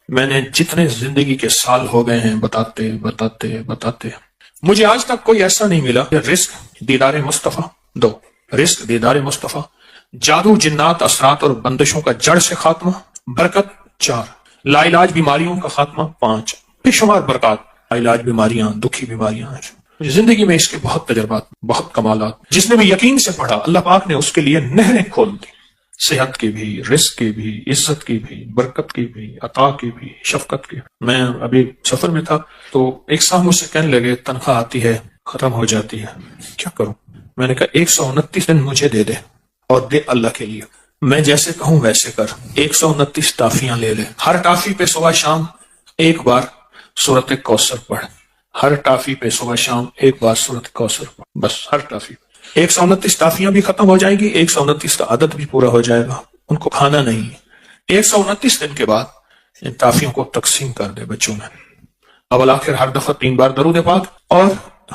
میں نے جتنے زندگی کے سال ہو گئے ہیں بتاتے بتاتے بتاتے مجھے آج تک کوئی ایسا نہیں ملا کہ رزق دیدار مصطفیٰ 2، رزق دیدار مصطفیٰ، جادو جنات اثرات اور بندشوں کا جڑ سے خاتمہ، برکت 4، لا علاج بیماریوں کا خاتمہ 5، بے شمار برکات، لا علاج بیماریاں، دکھی بیماریاں ہیں۔ زندگی میں اس کے بہت تجربات، بہت کمالات، جس نے بھی یقین سے پڑھا اللہ پاک نے اس کے لیے نہریں کھول دی، صحت کی بھی، رزق کی بھی، عزت کی بھی، برکت کی بھی، عطا کی بھی، شفقت کی بھی۔ میں ابھی سفر میں تھا تو ایک صاحب مجھ سے کہنے لگے تنخواہ آتی ہے ختم ہو جاتی ہے، کیا کروں؟ میں نے کہا 129 دن مجھے دے دے اور دے اللہ کے لیے، میں جیسے کہوں ویسے کر۔ 129 ٹافیاں لے لے، ہر ٹافی پہ صبح شام ایک بار سورت کوثر پڑھ، ہر ٹافی پہ صبح شام ایک بار سورت کوثر پڑھ، بس ہر ٹافی پہ 129 ٹافیاں بھی ختم ہو جائیں گی، 129 کا عدد بھی پورا ہو جائے گا، ان کو کھانا نہیں۔ 129 دن کے بعد ان ٹافیوں کو تقسیم کر دے بچوں میں، اول آخر ہر دفعہ 3 بار درود پاک اور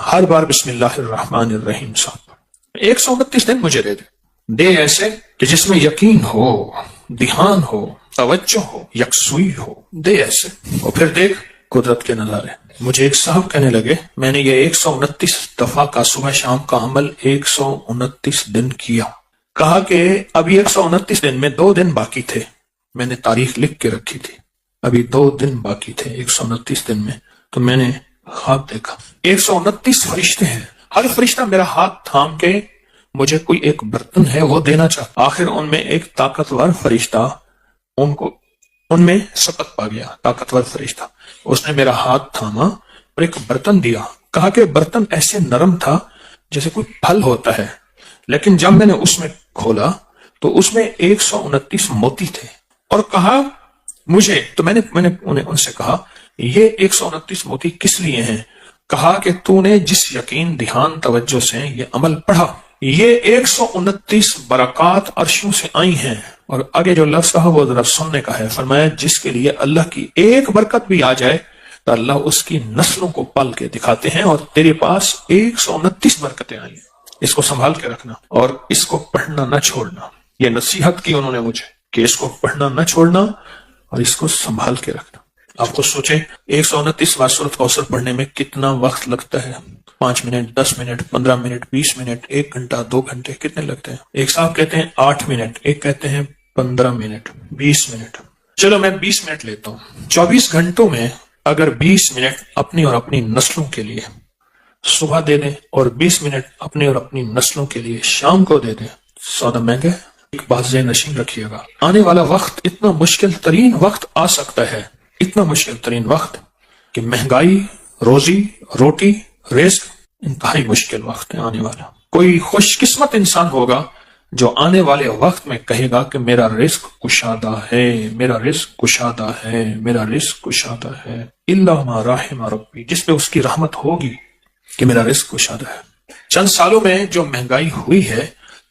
ہر بار بسم اللہ الرحمن الرحیم ساتھ۔ 129 دن مجھے دے ایسے کہ جس میں یقین ہو، دھیان ہو، توجہ ہو، یکسوئی ہو، دے ایسے، اور پھر دیکھ قدرت کے نظارے۔ مجھے ایک صاحب کہنے لگے میں نے یہ 129 دفعہ کا صبح شام کا عمل 129 دن کیا، کہا کہ ابھی 129 دن میں 2 دن باقی تھے، میں نے تاریخ لکھ کے رکھی تھی، ابھی 2 دن باقی تھے 129 دن میں، تو میں نے خواب دیکھا 129 فرشتے ہیں، ہر فرشتہ میرا ہاتھ تھام کے مجھے کوئی ایک برتن ہے وہ دینا چاہتا، آخر ان میں ایک طاقتور فرشتہ ان میں سبقت پا گیا، طاقتور فرشتہ، اس نے میرا ہاتھ تھاما اور ایک برتن دیا، کہا کہ برتن ایسے نرم تھا جیسے کوئی پھل ہوتا ہے، لیکن جب میں نے اس میں کھولا تو اس میں 129 موتی تھے، اور کہا مجھے، تو میں نے انہیں ان سے کہا یہ 129 موتی کس لیے ہیں؟ کہا کہ تو نے جس یقین، دھیان، توجہ سے یہ عمل پڑھا، یہ 129 برکات عرشوں سے آئی ہیں، اور آگے جو لفظ کہا وہ ذرا سننے کا ہے، فرمایا جس کے لیے اللہ کی ایک برکت بھی آ جائے تو اللہ اس کی نسلوں کو پل کے دکھاتے ہیں، اور تیرے پاس 129 برکتیں آئی ہیں، اس کو سنبھال کے رکھنا اور اس کو پڑھنا نہ چھوڑنا۔ یہ نصیحت کی انہوں نے مجھے کہ اس کو پڑھنا نہ چھوڑنا اور اس کو سنبھال کے رکھنا۔ آپ کو سوچیں 129 بار سورۃ کوثر پڑھنے میں کتنا وقت لگتا ہے، 5 منٹ، 10 منٹ، 15 منٹ، 20 منٹ، 1 گھنٹہ، 2 گھنٹے، کتنے لگتے ہیں؟ ایک صاحب کہتے ہیں 8 منٹ، ایک کہتے ہیں 15 منٹ، 20 منٹ، چلو میں 20 منٹ لیتا ہوں۔ 24 گھنٹوں میں اگر 20 منٹ اپنی اور اپنی نسلوں کے لیے صبح دے دیں اور 20 منٹ اپنی اور اپنی نسلوں کے لیے شام کو دے دیں، سودا مہنگا ہے۔ ایک بات ذہن نشین رکھیے گا، آنے والا وقت اتنا مشکل ترین وقت آ سکتا ہے، اتنا مشکل ترین وقت کہ مہنگائی، روزی روٹی، رزق انتہائی مشکل وقت ہے آنے والا۔ کوئی خوش قسمت انسان ہوگا جو آنے والے وقت میں کہے گا کہ میرا رزق کشادہ ہے، میرا رزق کشادہ ہے، میرا رزق کشادہ ہے، الا ما رحم ربی، جس پہ اس کی رحمت ہوگی کہ میرا رزق کشادہ ہے۔ چند سالوں میں جو مہنگائی ہوئی ہے،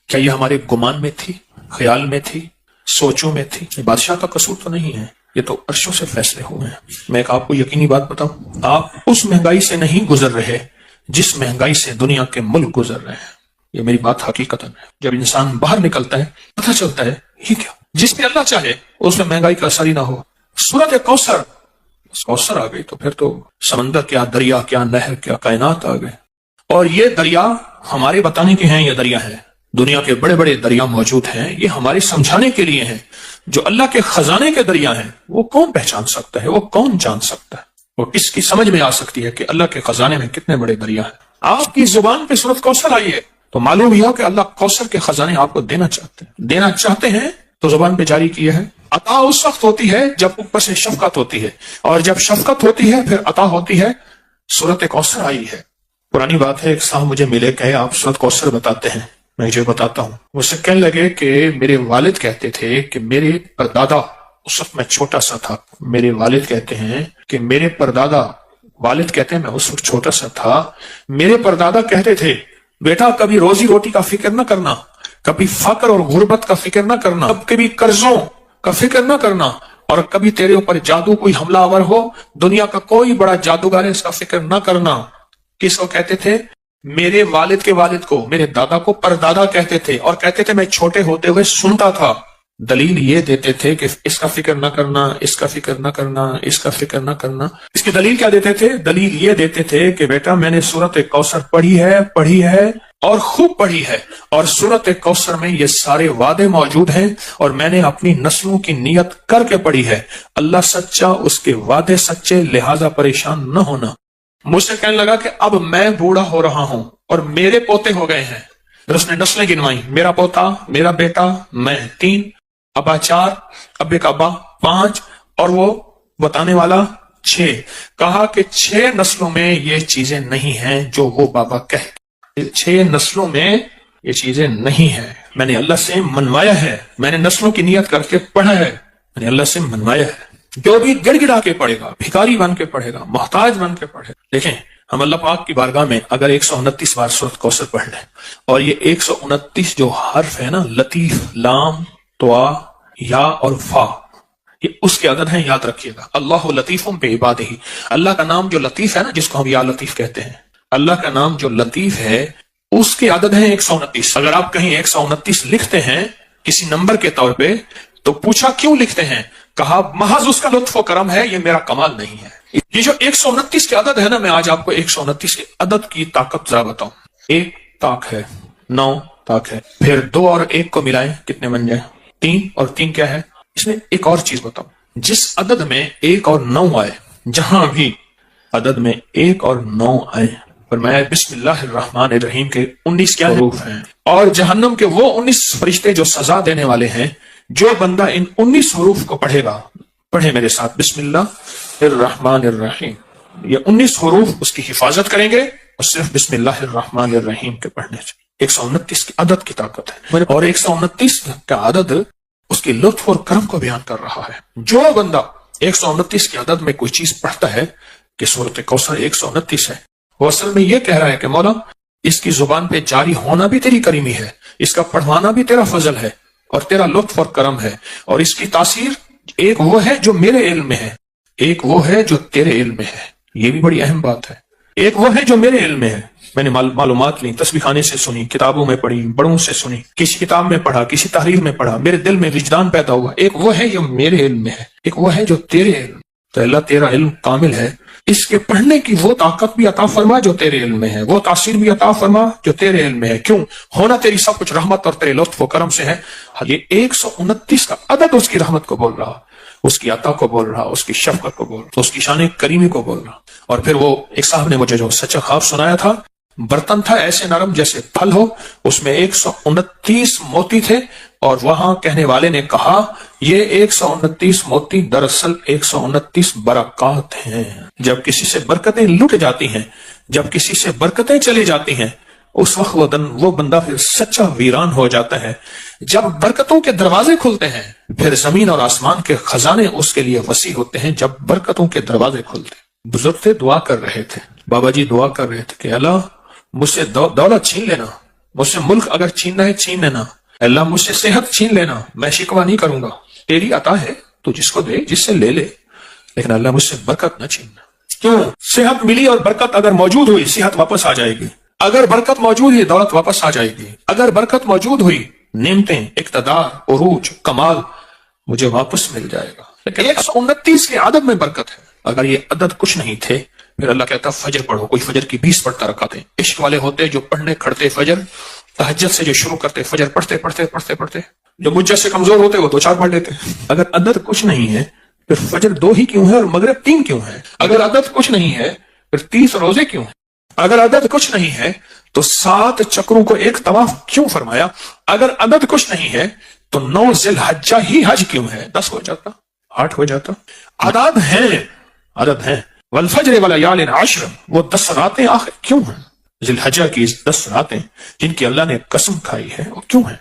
کیا یہ ہمارے گمان میں تھی، خیال میں تھی، سوچوں میں تھی؟ یہ بادشاہ کا قصور تو نہیں ہے، یہ تو عرشوں سے فیصلے ہوئے ہیں۔ میں ایک آپ کو یقینی بات بتاؤں، آپ اس مہنگائی سے نہیں گزر رہے جس مہنگائی سے دنیا کے ملک گزر رہے ہیں، یہ میری بات حقیقت ہے۔ جب انسان باہر نکلتا ہے پتہ چلتا ہے یہ کیا، جس میں اللہ چاہے اس میں مہنگائی کا اثر ہی نہ ہو۔ سورۃ کوثر آ گئی تو پھر تو سمندر کیا، دریا کیا، نہر کیا، کائنات آ گئے، اور یہ دریا ہمارے بتانے کے ہیں، یہ دریا ہے، دنیا کے بڑے بڑے دریا موجود ہیں، یہ ہمارے سمجھانے کے لیے ہیں۔ جو اللہ کے خزانے کے دریا ہیں وہ کون پہچان سکتا ہے، وہ کون جان سکتا ہے، وہ کس کی سمجھ میں آ سکتی ہے کہ اللہ کے خزانے میں کتنے بڑے دریا ہیں۔ آپ کی زبان پہ سورۃ کوثر آئی ہے تو معلوم ہوا کہ اللہ کوثر کے خزانے آپ کو دینا چاہتے ہیں تو زبان پہ جاری کیا ہے۔ عطا اس وقت ہوتی ہے جب اوپر سے شفقت ہوتی ہے، اور جب شفقت ہوتی ہے پھر عطا ہوتی ہے۔ سورۃ کوثر آئی ہے، پرانی بات ہے، ایک صاحب مجھے ملے، کہے آپ سورۃ کوثر بتاتے ہیں، میں جو بتاتا ہوں۔ مجھ سے کہنے لگے کہ میرے والد کہتے تھے کہ میرے پردادا، اس وقت میں چھوٹا سا تھا، میرے والد کہتے ہیں کہ میرے پردادا، والد کہتے ہیں میں اس وقت چھوٹا سا تھا، میرے پردادا کہتے تھے بیٹا کبھی روزی روٹی کا فکر نہ کرنا، کبھی فقر اور غربت کا فکر نہ کرنا، کبھی قرضوں کا فکر نہ کرنا، اور کبھی تیرے اوپر جادو کوئی حملہ آور ہو، دنیا کا کوئی بڑا جادوگر ہے اس کا فکر نہ کرنا۔ کس کو کہتے تھے؟ میرے والد کے والد کو، میرے دادا کو پردادا کہتے تھے، اور کہتے تھے میں چھوٹے ہوتے ہوئے سنتا تھا دلیل یہ دیتے تھے کہ اس کا فکر نہ کرنا، اس کا فکر نہ کرنا، اس کا فکر نہ کرنا۔ اس کی دلیل کیا دیتے تھے؟ دلیل یہ دیتے تھے کہ بیٹا میں نے سورۃ کوثر پڑھی ہے اور خوب پڑھی ہے، اور سورۃ کوثر میں یہ سارے وعدے موجود ہیں، اور میں نے اپنی نسلوں کی نیت کر کے پڑھی ہے۔ اللہ سچا، اس کے وعدے سچے، لہذا پریشان نہ ہونا۔ مجھ سے کہنے لگا کہ اب میں بوڑھا ہو رہا ہوں اور میرے پوتے ہو گئے ہیں، پھر اس نے نسلیں گنوائیں، میرا پوتا، میرا بیٹا، میں 3، ابا 4، ابے کا ابا 5، اور وہ بتانے والا 6۔ کہا کہ 6 نسلوں میں یہ چیزیں نہیں ہیں جو وہ بابا کہتے، 6 نسلوں میں یہ چیزیں نہیں ہیں۔ میں نے اللہ سے منوایا ہے، میں نے نسلوں کی نیت کر کے پڑھا ہے، میں نے اللہ سے منوایا ہے۔ جو بھی گڑ گڑا کے پڑھے گا، بھکاری بن کے پڑھے گا، محتاج بن کے پڑھے گا۔ دیکھیں ہم اللہ پاک کی بارگاہ میں اگر 129 بار سورۃ کوثر پڑھ لیں، اور یہ 129 جو حرف ہے نا، لطیف، لام، طوا، یا اور فا، یہ اس کے عدد ہیں، یاد رکھیے گا۔ اللہ لطیف بعبادہ، اللہ کا نام جو لطیف ہے نا، جس کو ہم یا لطیف کہتے ہیں، اللہ کا نام جو لطیف ہے اس کے عدد ہیں 129۔ اگر آپ کہیں 129 لکھتے ہیں کسی نمبر کے طور پہ تو پوچھا کیوں لکھتے ہیں؟ کہا محض اس کا لطف و کرم ہے، یہ میرا کمال نہیں ہے۔ یہ جو 129 کے عدد ہے نا، میں آج آپ کو 129 کے عدد کی طاقت ذرا بتاؤں۔ 1 طاق ہے، 9 طاق ہے، پھر 2 اور 1 کو ملائیں کتنے بن جائیں؟ 3، اور 3 کیا ہے؟ اس میں ایک اور چیز بتاؤں، جس عدد میں 1 اور 9 آئے، جہاں بھی عدد میں 1 اور 9 آئے، فرمایا بسم اللہ الرحمن الرحیم کے 19 کیا حروف ہیں، اور جہنم کے وہ 19 فرشتے جو سزا دینے والے ہیں۔ جو بندہ ان 19 حروف کو پڑھے گا، پڑھے میرے ساتھ، بسم اللہ الرحمن الرحیم، یہ 19 حروف اس کی حفاظت کریں گے، اور صرف بسم اللہ الرحمن الرحیم کے پڑھنے سے 129 کی عدد کی طاقت ہے، اور 129 کا عدد اس کی لطف اور کرم کو بیان کر رہا ہے۔ جو بندہ 129 کی عدد میں کوئی چیز پڑھتا ہے کہ سورۃ کوثر 129 ہے، وہ اصل میں یہ کہہ رہا ہے کہ مولا اس کی زبان پہ جاری ہونا بھی تیری کریمی ہے، اس کا پڑھوانا بھی تیرا فضل ہے اور تیرا لطف اور کرم ہے، اور اس کی تاثیر ایک وہ ہے جو میرے علم میں ہے، ایک وہ ہے جو تیرے علم میں ہے۔ یہ بھی بڑی اہم بات ہے، ایک وہ ہے جو میرے علم میں ہے، میں نے معلومات لی، تسبیح خانے سے سنی، کتابوں میں پڑھی، بڑوں سے سنی، کسی کتاب میں پڑھا، کسی تحریر میں پڑھا، میرے دل میں وجدان پیدا ہوا۔ ایک وہ ہے جو میرے علم میں ہے، ایک وہ ہے جو تیرے علم۔ تو اللہ تیرا علم کامل ہے، اس کے پڑھنے کی وہ طاقت بھی عطا فرما جو تیرے علم میں ہے، وہ تاثیر بھی عطا فرما جو تیرے علم میں ہے۔ کیوں؟ ہونا تیری سب کچھ رحمت اور تیرے لطف و کرم سے ہے۔ یہ 129 کا عدد اس کی رحمت کو بول رہا، اس کی عطا کو بول رہا، اس کی شفقت کو بول رہا، اس کی شان کریمی کو بول رہا۔ اور پھر وہ ایک صاحب نے مجھے جو سچا خواب سنایا تھا، برتن تھا ایسے نرم جیسے پھل ہو، اس میں 129 موتی تھے، اور وہاں کہنے والے نے کہا یہ 129 موتی دراصل 129 برکات ہیں۔ جب کسی سے برکتیں لٹ جاتی ہیں، جب کسی سے برکتیں چلی جاتی ہیں، اس وقت وہ بندہ پھر سچا ویران ہو جاتا ہے۔ جب برکتوں کے دروازے کھلتے ہیں، پھر زمین اور آسمان کے خزانے اس کے لیے وسیع ہوتے ہیں۔ جب برکتوں کے دروازے کھلتے ہیں، بزرگ تھے دعا کر رہے تھے، بابا جی دعا کر رہے تھے کہ اللہ مجھ سے دولت چھین لینا، مجھ سے ملک اگر چھیننا ہے چھین لینا، اللہ مجھ سے صحت چھین لینا، میں شکوہ نہیں کروں گا، تیری عطا ہے تو جس کو دے، جس سے لے لے، لیکن اللہ مجھ سے برکت نہ چھیننا۔ کیوں؟ صحت ملی اور برکت اگر موجود ہوئی، صحت واپس آ جائے گی، اگر برکت موجود ہوئی دولت واپس آ جائے گی، اگر برکت موجود ہوئی نعمتیں، اقتدار، عروج، کمال مجھے واپس مل جائے گا۔ لیکن 129 کے عدد میں برکت ہے۔ اگر یہ عدد کچھ نہیں تھے، پھر اللہ کہتا فجر پڑھو، کوئی فجر کی 20 پڑھتا رکھاتے، عشق والے ہوتے جو پڑھنے کھڑتے فجر، تہجد سے جو شروع کرتے فجر پڑھتے پڑھتے پڑھتے پڑھتے، جو مجھ جیسے کمزور ہوتے وہ 2-4 پڑھ لیتے۔ اگر عدد کچھ نہیں ہے پھر فجر 2 ہی کیوں ہے اور مغرب 3 کیوں ہے؟ اگر عدد کچھ نہیں ہے پھر 30 روزے کیوں ہیں؟ اگر عدد کچھ نہیں ہے تو 7 چکروں کو ایک طواف کیوں فرمایا؟ اگر عدد کچھ نہیں ہے تو 9 ذی الحجہ ہی حج کیوں ہے؟ 10 ہو جاتا، 8 ہو جاتا۔ عدد ہیں والفجر ولیال عشر، وہ 10 راتیں آخر کیوں ہیں؟ ذی الحجہ کی 10 راتیں جن کی اللہ نے قسم کھائی ہے وہ کیوں ہیں؟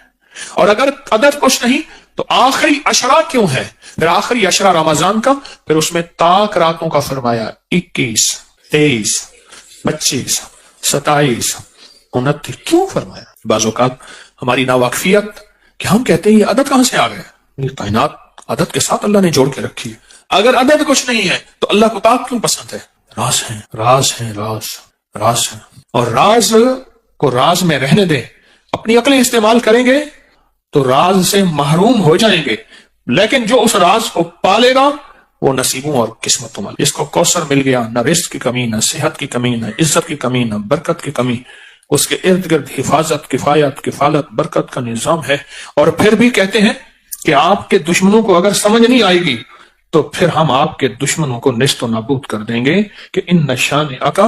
اور اگر عدد کچھ نہیں تو آخری عشرہ کیوں ہے؟ پھر آخری عشرہ رمضان کا، پھر اس میں طاق راتوں کا فرمایا، 21، 23، 25، 27، 29 کیوں فرمایا؟ بعض اوقات ہماری ناواقفیت کہ ہم کہتے ہیں یہ عدد کہاں سے آ گئے؟ یہ کائنات عدد کے ساتھ اللہ نے جوڑ کے رکھی ہے۔ اگر عدد کچھ نہیں ہے تو اللہ کو طاق کیوں پسند ہے؟ راز ہیں، راز ہیں، راز ہیں، اور راز کو راز میں رہنے دیں۔ اپنی عقلیں استعمال کریں گے تو راز سے محروم ہو جائیں گے، لیکن جو اس راز کو پالے گا وہ نصیبوں اور قسمتوں والا۔ جس کو کوثر مل گیا، نہ رزق کی کمی، نہ صحت کی کمی، نہ عزت کی کمی، نہ برکت کی کمی، اس کے ارد گرد حفاظت، کفایت، کفالت، برکت کا نظام ہے۔ اور پھر بھی کہتے ہیں کہ آپ کے دشمنوں کو اگر سمجھ نہیں آئے گی تو پھر ہم آپ کے دشمنوں کو نیست و نابود کر دیں گے کہ ان نشان اکا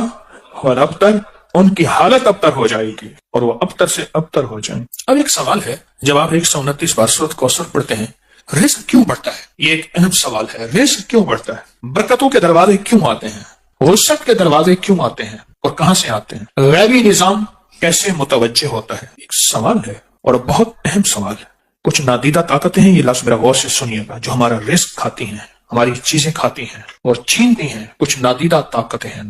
اور ابتر، ان کی حالت ابتر ہو جائے گی اور وہ ابتر سے ابتر ہو جائیں۔ اب ایک سوال ہے، جب آپ 129 بار سورۃ کوثر پڑھتے ہیں، رزق کیوں بڑھتا ہے؟ یہ ایک اہم سوال ہے، رزق کیوں بڑھتا ہے؟ برکتوں کے دروازے کیوں آتے ہیں؟ وسعت کے دروازے کیوں آتے ہیں اور کہاں سے آتے ہیں؟ غیبی نظام کیسے متوجہ ہوتا ہے؟ ایک سوال ہے اور بہت اہم سوال ہے۔ کچھ نادیدہ طاقتیں ہیں، یہ لفظ میرا غور سے سنیے گا، جو ہمارا رزق کھاتی ہیں، ہماری چیزیں کھاتی ہیں اور چھینتی ہیں۔ کچھ نادیدہ طاقتیں ہیں،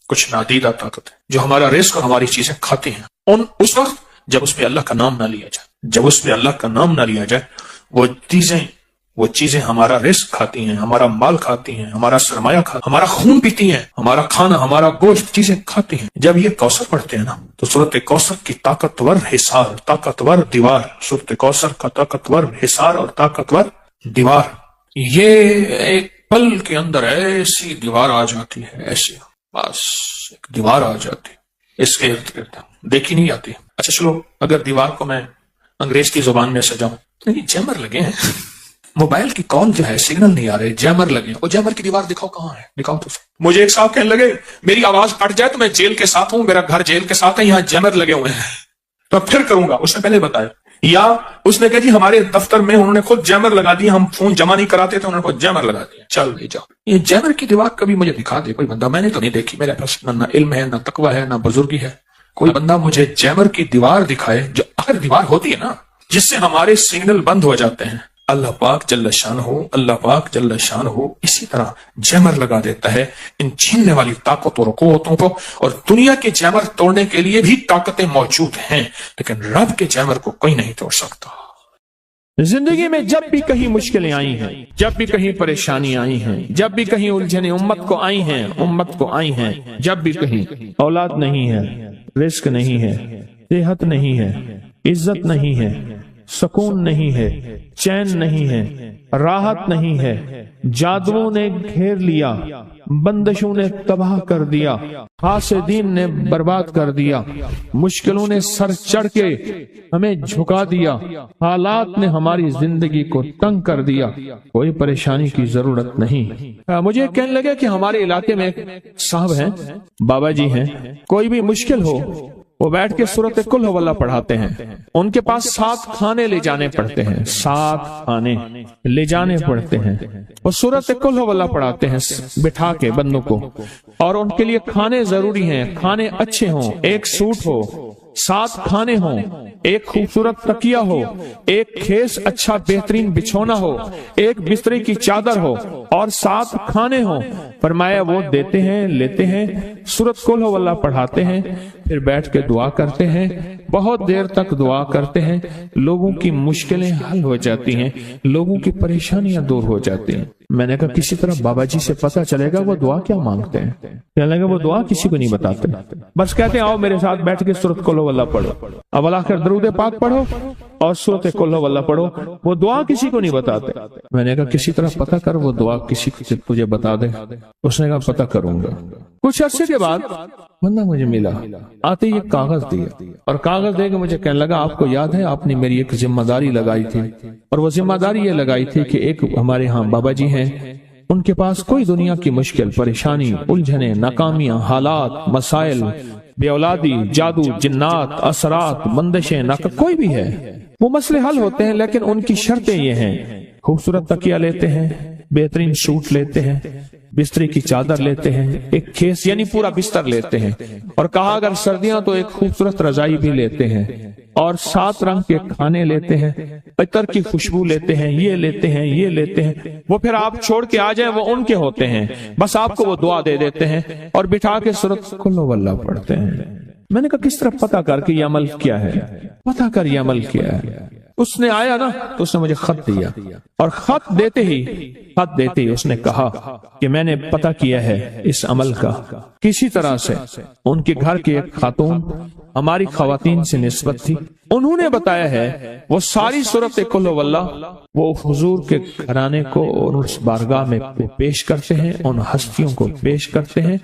کچھ نادیدہ طاقتیں جو ہمارا رزق اور ہماری چیزیں کھاتی ہیں۔ اس وقت جب اس پہ اللہ کا نام نہ لیا جائے، وہ چیزیں ہمارا رزق کھاتی ہیں، ہمارا مال کھاتی ہیں، ہمارا سرمایہ کھاتی ہیں، ہمارا خون پیتی ہیں، ہمارا کھانا، ہمارا گوشت چیزیں کھاتی ہیں۔ جب یہ کوثر پڑھتے ہیں نا تو سورۃ کوثر کی طاقتور حصار، طاقتور دیوار، سورۃ کوثر کا طاقتور حصار اور طاقتور دیوار، یہ ایک پل کے اندر ایسی دیوار آ جاتی ہے، ایسی بس ایک دیوار آ جاتی، اس کے ارد گرد دیکھی نہیں آتی۔ اچھا چلو، اگر دیوار کو میں انگریز کی زبان میں سجاؤں، جیمر لگے ہیں، موبائل کی کال جو ہے سگنل نہیں آ رہے، جیمر لگے ہیں، وہ جیمر کی دیوار دکھاؤ کہاں ہے، دکھاؤ تو۔ مجھے ایک صاحب کہنے لگے میری آواز کٹ جائے تو میں جیل کے ساتھ ہوں، میرا گھر جیل کے ساتھ ہے، یہاں جیمر لگے ہوئے ہیں، تو پھر کروں گا۔ اس نے پہلے بتایا، یا اس نے کہا جی ہمارے دفتر میں انہوں نے خود جیمر لگا دیا، ہم فون جمع نہیں کراتے تھے، انہوں نے خود جیمر لگا دیا، چل بھائی جاؤ۔ یہ جیمر کی دیوار کبھی مجھے دکھا دے کوئی بندہ، میں نے تو نہیں دیکھی، میرے پاس نہ علم ہے، نہ تقوی ہے، نہ بزرگی ہے۔ کوئی بندہ مجھے جیمر کی دیوار دکھائے، جو آخر دیوار ہوتی ہے نا جس سے ہمارے سگنل بند ہو جاتے ہیں۔ اللہ پاک جل شان ہو اسی طرح جیمر لگا دیتا ہے ان چھیننے والی طاقتوں اور قوتوں کو، اور دنیا کے جیمر توڑنے کے لیے بھی طاقتیں موجود ہیں، لیکن رب کے جیمر کو کوئی نہیں توڑ سکتا۔ زندگی میں جب بھی کہیں مشکلیں آئی ہیں، جب بھی کہیں پریشانی آئی ہیں، جب بھی کہیں الجھنیں امت کو آئی ہیں، جب بھی کہیں اولاد نہیں ہے، رزق نہیں ہے، صحت نہیں ہے، عزت نہیں ہے، سکون نہیں ہے، چین نہیں ہے، راحت نہیں ہے، جادوؤں نے گھیر لیا، بندشوں نے تباہ کر دیا، حاسدین نے برباد کر دیا، مشکلوں نے سر چڑھ کے ہمیں جھکا دیا، حالات نے ہماری زندگی کو تنگ کر دیا، کوئی پریشانی کی ضرورت نہیں۔ مجھے کہنے لگے کہ ہمارے علاقے میں صاحب ہیں، بابا جی ہیں، کوئی بھی مشکل ہو وہ بیٹھ کے سورۃ قل ہو اللہ پڑھاتے ہیں، ان کے پاس 7 کھانے لے جانے پڑتے ہیں، 7 کھانے لے جانے پڑتے ہیں، وہ سورۃ قل ہو اللہ پڑھاتے ہیں بٹھا کے بندوں کو، اور ان کے لیے کھانے ضروری ہیں، کھانے اچھے ہوں، ایک سوٹ ہو، 7 کھانے ہوں، ایک خوبصورت تکیہ ہو، ایک کھیس اچھا بہترین بچھونا ہو، ایک بسترے کی چادر ہو، اور 7 کھانے ہوں۔ فرمایا وہ دیتے ہیں، لیتے ہیں، سورۃ قل ہو اللہ پڑھاتے ہیں، پھر بیٹھ کے دعا کرتے ہیں، بہت دیر تک دعا کرتے ہیں، لوگوں کی مشکلیں حل ہو جاتی ہیں، لوگوں کی پریشانیاں دور ہو جاتی ہیں۔ میں نے کہا کسی طرح بابا جی سے پتہ چلے گا وہ دعا کیا مانگتے ہیں؟ کہنے لگا وہ دعا کسی کو نہیں بتاتے، بس کہتے ہیں آؤ میرے ساتھ بیٹھ کے سورۃ قل ہو اللہ پڑھو، اول آخر درود پاک پڑھو اور سورۃ قل ہو اللہ پڑھو، وہ دعا کسی کو نہیں بتاتے۔ میں نے کہا کسی طرح پتہ کر وہ دعا کسی کو تجھے بتا دے۔ اس نے کہا پتہ کروں گا۔ کچھ عرصے کے بعد بندہ مجھے ملا، آتے یہ کاغذ دیا، اور کاغذ دے کے مجھے کہنے لگا آپ کو یاد ہے آپ نے میری ایک ذمہ داری لگائی تھی، اور وہ ذمہ داری یہ لگائی تھی کہ ایک ہمارے ہاں بابا جی ہیں، ان کے پاس کوئی دنیا کی مشکل، پریشانی، الجھنیں، ناکامیاں، حالات، مسائل، بے اولادی، جادو، جنات، اثرات، بندشیں، کوئی بھی ہے، وہ مسئلے حل ہوتے ہیں، لیکن ان کی شرطیں یہ ہیں، خوبصورت تکیہ لیتے ہیں، بہترین سوٹ لیتے ہیں، بستری کی چادر لیتے ہیں، ایک کھیس یعنی پورا بستر لیتے ہیں، اور کہا اگر سردیاں تو ایک خوبصورت رضائی بھی لیتے ہیں، اور 7 رنگ کے کھانے لیتے ہیں، عطر کی خوشبو لیتے ہیں، یہ لیتے ہیں، یہ لیتے ہیں، وہ پھر آپ چھوڑ کے آ جائیں وہ ان کے ہوتے ہیں، بس آپ کو وہ دعا دے دیتے ہیں اور بٹھا کے سورۃ قل ہو اللہ پڑھتے ہیں۔ میں نے کہا کس طرح پتہ کر کے یہ عمل کیا ہے؟ پتہ کر یہ عمل کیا ہے؟ اس نے آیا نا تو اس نے مجھے خط دیا، اور خط دیتے ہی اس نے کہا کہ میں نے پتہ کیا ہے اس عمل کا، کسی طرح سے ان کے گھر کی ایک خاتون ہماری خواتین سے نسبت تھی، انہوں نے بتایا ہے وہ ساری صورت قل هو اللہ وہ حضور کے گھرانے کو اس بارگاہ میں پیش کرتے ہیں، ان ہستیوں کو پیش کرتے ہیں،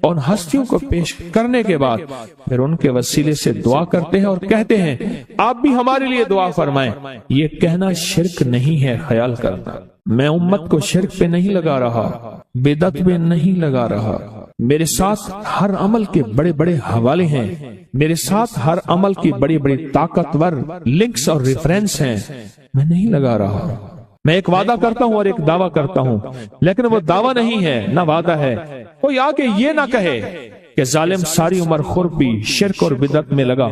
ان ہستیوں کو پیش کرنے کے بعد پھر ان کے وسیلے سے دعا کرتے ہیں اور کہتے ہیں آپ بھی ہمارے لیے دعا فرمائیں۔ یہ کہنا شرک نہیں ہے، خیال کرنا میں امت کو شرک پہ نہیں لگا رہا، بدعت پہ نہیں لگا رہا، میرے ساتھ ہر عمل کے بڑے بڑے حوالے ہیں، میرے ساتھ ہر عمل کی بڑی بڑی طاقتور لنکس اور ریفرنس ہیں، میں نہیں لگا رہا۔ میں ایک وعدہ کرتا ہوں اور ایک دعویٰ کرتا ہوں، لیکن وہ دعویٰ نہیں ہے نہ وعدہ ہے۔ کوئی آ کے یہ نہ کہے کہ ظالم ساری عمر خور بھی شرک اور بدعت میں لگا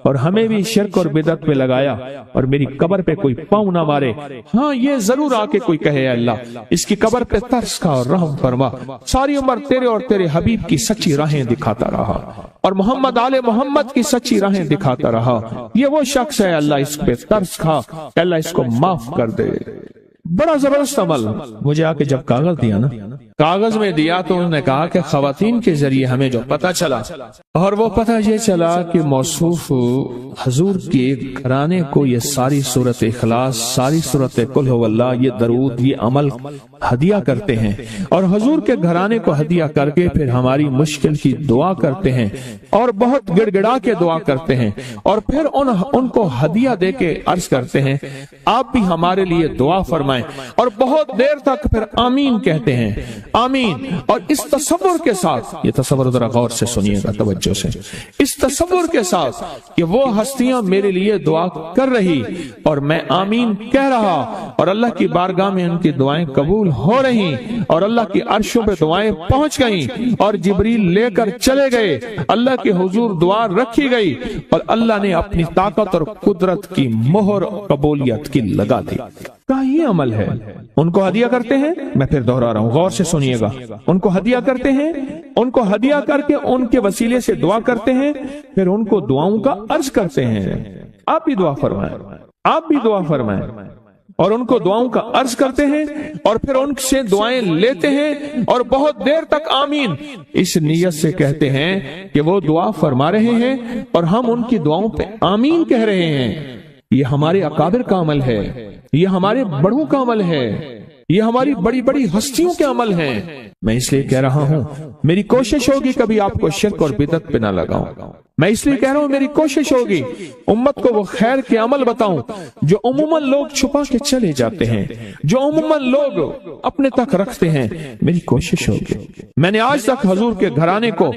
اور ہمیں بھی شرک اور بدعت پہ لگایا اور میری قبر پہ کوئی پاؤں نہ مارے۔ ہاں یہ ضرور آ کے کوئی کہے اللہ اس کی قبر پہ ترس کھا اور رحم فرما، ساری عمر تیرے اور تیرے حبیب کی سچی راہیں دکھاتا رہا اور محمد آل محمد کی سچی راہیں دکھاتا رہا، یہ وہ شخص ہے اللہ اس پہ ترس کھا، اللہ اس کو معاف کر دے۔ بڑا زبردست عمل۔ مجھے آ کے جب کاغذ دیا نا، کاغذ میں دیا تو انہوں نے کہا کہ خواتین کے ذریعے ہمیں جو پتہ چلا، اور وہ پتہ یہ چلا کہ موصوف حضور کے گھرانے کو یہ ساری سورت اخلاص، ساری سورت قل هو اللہ، یہ درود، یہ عمل ہدیہ کرتے ہیں اور حضور کے گھرانے کو ہدیہ کر کے پھر ہماری مشکل کی دعا کرتے ہیں اور بہت گڑ گڑا کے دعا کرتے ہیں اور پھر ان کو ہدیہ دے کے عرض کرتے ہیں آپ بھی ہمارے لیے دعا فرمائیں، اور بہت دیر تک پھر آمین کہتے ہیں، آمین۔ اور اس تصور کے ساتھ، یہ تصور ذرا غور سے سنیے گا توجہ سے، اس تصور کے ساتھ کہ وہ ہستیاں میرے لیے دعا کر رہی اور میں آمین کہہ رہا اور اللہ کی بارگاہ میں ان کی دعائیں قبول ہو رہی اور اللہ کی عرشوں پہ دعائیں پہنچ گئیں اور جبریل لے کر چلے گئے، اللہ کے حضور دعا رکھی گئی اور اللہ نے اپنی طاقت اور قدرت کی مہر قبولیت کی لگا دی۔ کیا یہ عمل ہے؟ ان کو ہدیہ کرتے ہیں، میں پھر دوہرا رہا ہوں، غور سے سنیے گا، ان کو ہدیہ کرتے ہیں، ان کو ہدیہ کر کے ان کے وسیلے سے دعا کرتے ہیں، پھر ان کو دعاؤں کا عرض کرتے ہیں آپ بھی دعا فرمائیں، آپ بھی دعا فرمائیں، اور ان کو دعاؤں کا عرض کرتے ہیں اور پھر ان سے دعائیں لیتے ہیں اور بہت دیر تک آمین اس نیت سے کہتے ہیں کہ وہ دعا فرما رہے ہیں اور ہم ان کی دعاؤں پہ آمین کہہ رہے ہیں۔ یہ ہمارے اکابر کا عمل ہے، یہ ہمارے بڑوں کا عمل ہے، یہ ہماری بڑی بڑی ہستیوں کے عمل ہیں۔ میں اس لیے کہہ رہا ہوں میری کوشش ہوگی کبھی آپ کو شرک اور بدعت پہ نہ لگاؤں، میں اس لیے کہہ رہا ہوں میری کوشش ہوگی امت کو وہ خیر کے عمل بتاؤں جو عموماً لوگ چھپا کے چلے جاتے ہیں، جو عموماً لوگ اپنے تک رکھتے ہیں۔ میری کوشش ہوگی میں نے آج تک حضور کے گھرانے کو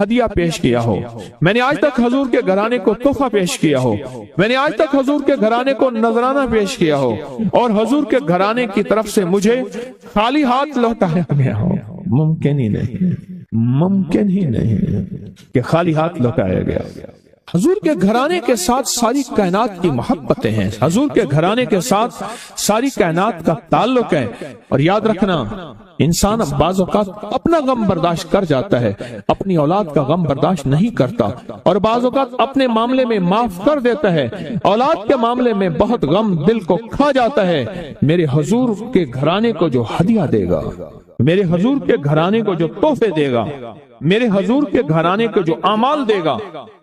ہدیہ پیش کیا ہو، میں نے آج تک حضور کے گھرانے کو تحفہ پیش کیا ہو، میں نے آج تک حضور کے گھرانے کو نذرانہ پیش کیا ہو اور حضور کے گھرانے کی طرف سے مجھے خالی ہاتھ لوٹایا گیا ہو۔ ممکن ہی نہیں، ممکن ہی نہیں کہ خالی ہاتھ لوٹایا گیا۔ حضور کے گھرانے کے ساتھ ساری کائنات کی محبتیں ہیں، حضور کے گھرانے کے ساتھ ساری کائنات کا تعلق ہے، اور یاد رکھنا انسان بعض اوقات اپنا غم برداشت کر جاتا ہے، اپنی اولاد کا غم برداشت نہیں کرتا، اور بعض اوقات اپنے معاملے میں معاف کر دیتا ہے، اولاد کے معاملے میں بہت غم دل کو کھا جاتا ہے۔ میرے حضور کے گھرانے کو جو ہدیہ دے گا، میرے حضور کے گھرانے کو جو تحفے دے گا، میرے حضور کے گھرانے کو جو اعمال دے گا،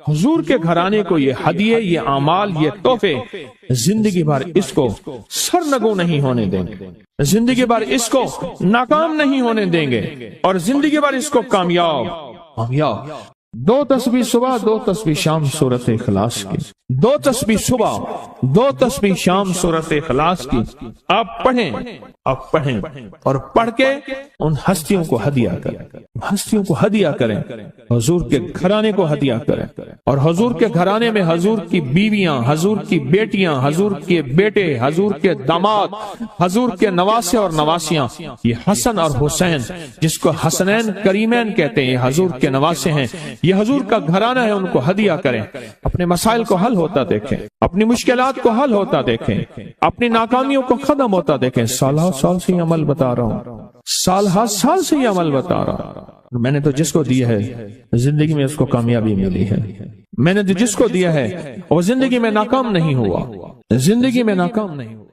حضور کے گھرانے کو یہ ہدیے، یہ اعمال، یہ تحفے زندگی بھر اس کو سرنگوں نہیں ہونے دیں گے، زندگی بھر اس کو ناکام نہیں ہونے دیں گے، اور زندگی بھر اس کو کامیاب۔ 2 تسبیح صبح، 2 تسبیح شام سورت اخلاص کی، 2 تسبیح صبح، 2 تسبیح شام سورت اخلاص کی آپ پڑھیں اور پڑھ کے ان ہستیوں کو ہدیہ کریں، ہستیوں کو ہدیہ کریں، حضور کے گھرانے کو ہدیہ کریں، اور حضور کے گھرانے میں حضور کی بیویاں، حضور کی بیٹیاں، حضور کے بیٹے، حضور کے داماد، حضور کے نواسے اور نواسیاں، یہ حسن اور حسین جس کو حسنین کریمین کہتے ہیں، یہ حضور کے نواسے ہیں، یہ حضور کا گھرانہ ہے، ان کو ہدیہ کریں، اپنے مسائل کو حل ہوتا دیکھیں، اپنی مشکلات کو حل ہوتا دیکھیں، اپنی ناکامیوں کو ختم ہوتا دیکھیں۔ سالہ سال سے یہ عمل بتا رہا ہوں، سال سے یہ عمل بتا رہا ہوں۔ میں نے تو جس کو دیا ہے زندگی میں اس کو کامیابی ملی ہے، میں نے تو جس کو دیا ہے وہ زندگی میں ناکام نہیں ہوا، زندگی میں ناکام نہیں ہوا۔